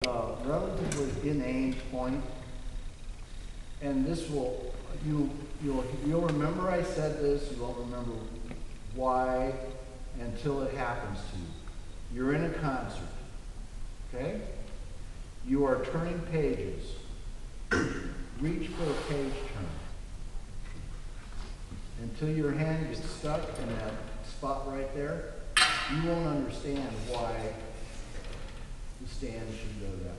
relatively inane point, and this will, you'll remember I said this, you won't remember why until it happens to you. You're in a concert, okay? You are turning pages. Reach for a page turn. Until your hand gets stuck in that spot right there, you won't understand why the stand should go that way.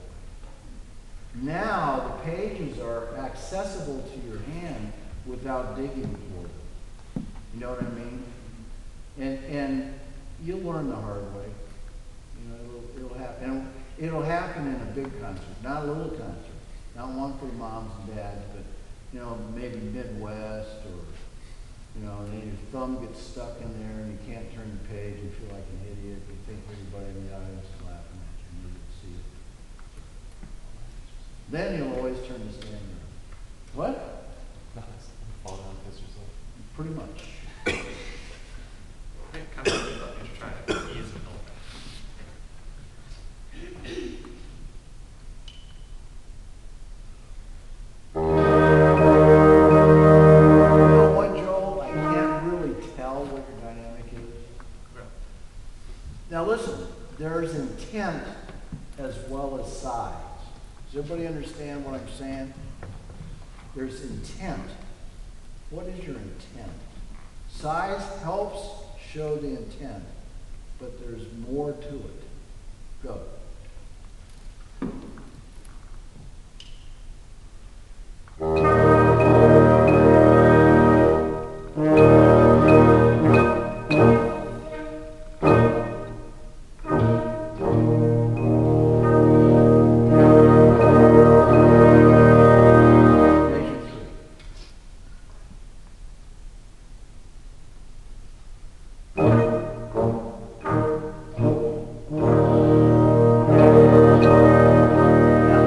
Now the pages are accessible to your hand without digging for them. You know what I mean? And you'll learn the hard way. You know, it'll happen. It'll happen in a big concert, not a little concert, not one for moms and dads, but you know, maybe Midwest, or you know, and then your thumb gets stuck in there and you can't turn the page and feel like an idiot. You think everybody in the audience is laughing at you and you didn't see it. Then you'll always turn the stand around. What? Fall down, piss yourself. Pretty much. I kind of thought you should try to ease it a little bit. You know what, Joel? I can't really tell what your dynamic is. Okay. Now listen, there's intent as well as size. Does everybody understand what I'm saying? There's intent. What is your intent? Size helps show the intent, but there's more to it. Go. Measure three. Now,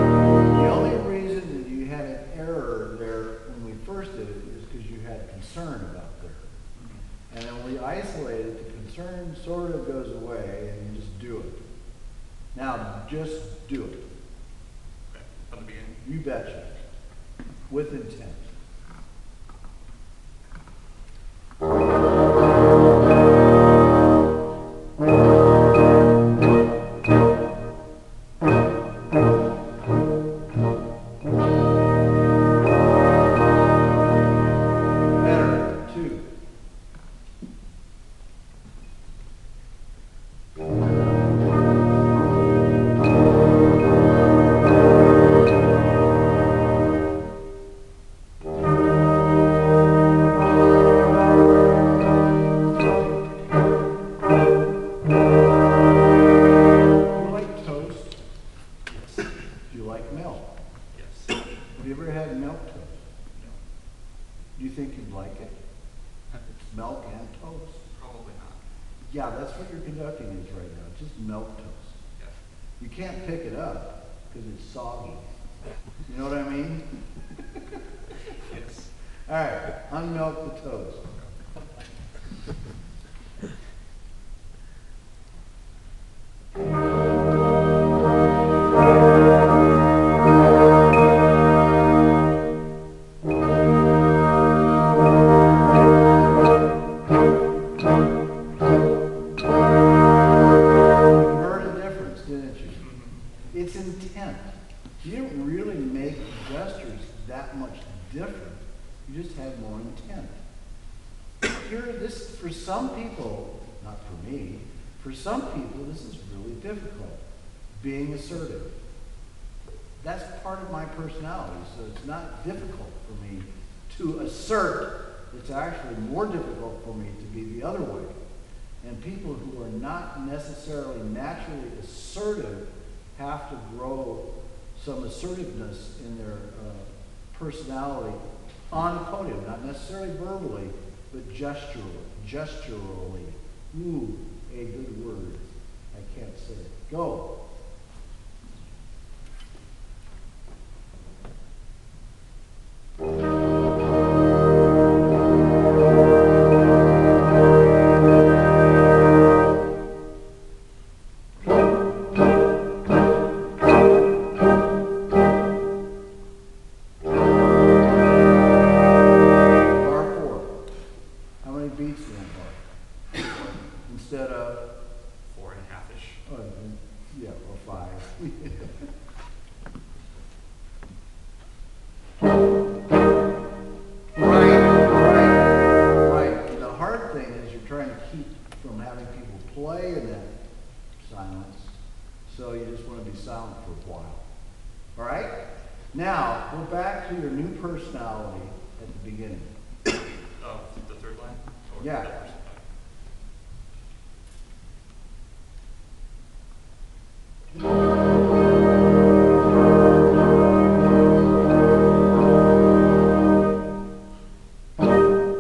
the only reason that you had an error there when we first did it is because you had concern about there. And then when we isolate it, the concern sort of goes away and you just do it. Now, just do it. Okay. From the beginning. You betcha. With intent. Better. Two. You like toast? Yes. Do you like milk? Yes. Have you ever had milk toast? No. Do you think you'd like it? It's milk and toast. Probably not. Yeah, that's what you're conducting is right now, just milk toast. Yes. You can't pick it up because it's soggy. You know what I mean? Yes. All right, unmilk the toast. You heard a difference, didn't you? It's intent. You didn't really make the gestures that much different. You just had more intent. Here, this, for some people, not for me, for some people, this is really difficult. Being assertive. That's part of my personality, so it's not difficult for me to assert. It's actually more difficult for me to be the other way. And people who are not necessarily naturally assertive have to grow some assertiveness in their personality on the podium, not necessarily verbally, but gesturally. Ooh, a good word. I can't say it. Go. Right. The hard thing is you're trying to keep from having people play in that silence, so you just want to be silent for a while. All right? Now, go back to your new personality at the beginning. Of the third line? Or Yeah. the first line?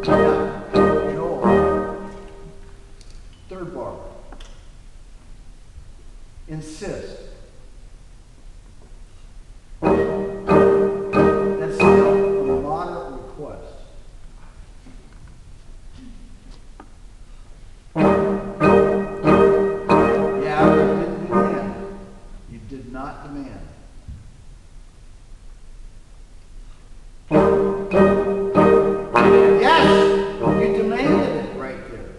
Now, Joel, third bar. Insist. That's still a moderate request. Yeah, but you didn't demand. You did not demand. Yes, you demanded it right there.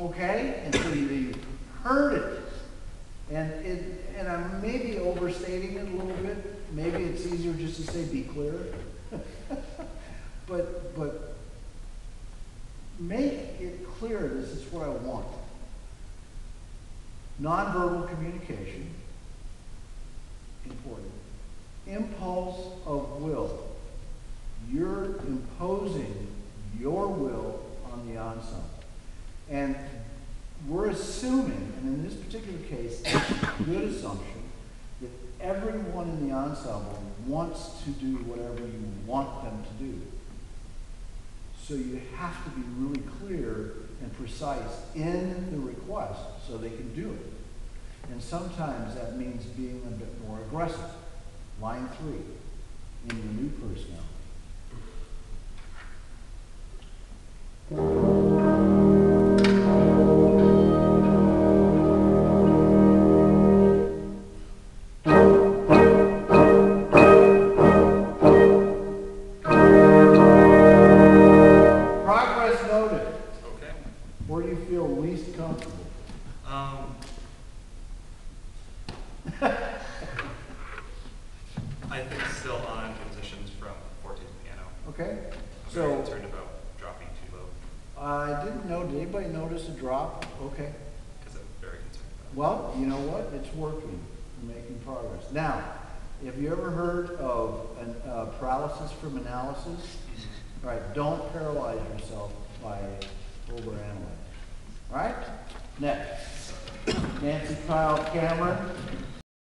Okay, and so you heard it, and I'm maybe overstating it a little bit. Maybe it's easier just to say be clear, but make it clear. This is what I want. Nonverbal communication, important. Impulse of will. You're imposing your will on the ensemble. And we're assuming, and in this particular case, it's a good assumption, that everyone in the ensemble wants to do whatever you want them to do. So you have to be really clear and precise in the request so they can do it. And sometimes that means being a bit more aggressive. Line 3 in your new personality. Progress noted. Okay. Where do you feel least comfortable? I think still on transitions from forte to piano. Okay, I'm very so concerned about dropping too low, I didn't know, did anybody notice a drop? Okay. because I'm very concerned about Well, you know what? It's working. You're making progress. Now, have you ever heard of paralysis from analysis? All right, don't paralyze yourself by overanalyzing. All right? Next. Nancy, Kyle, Cameron.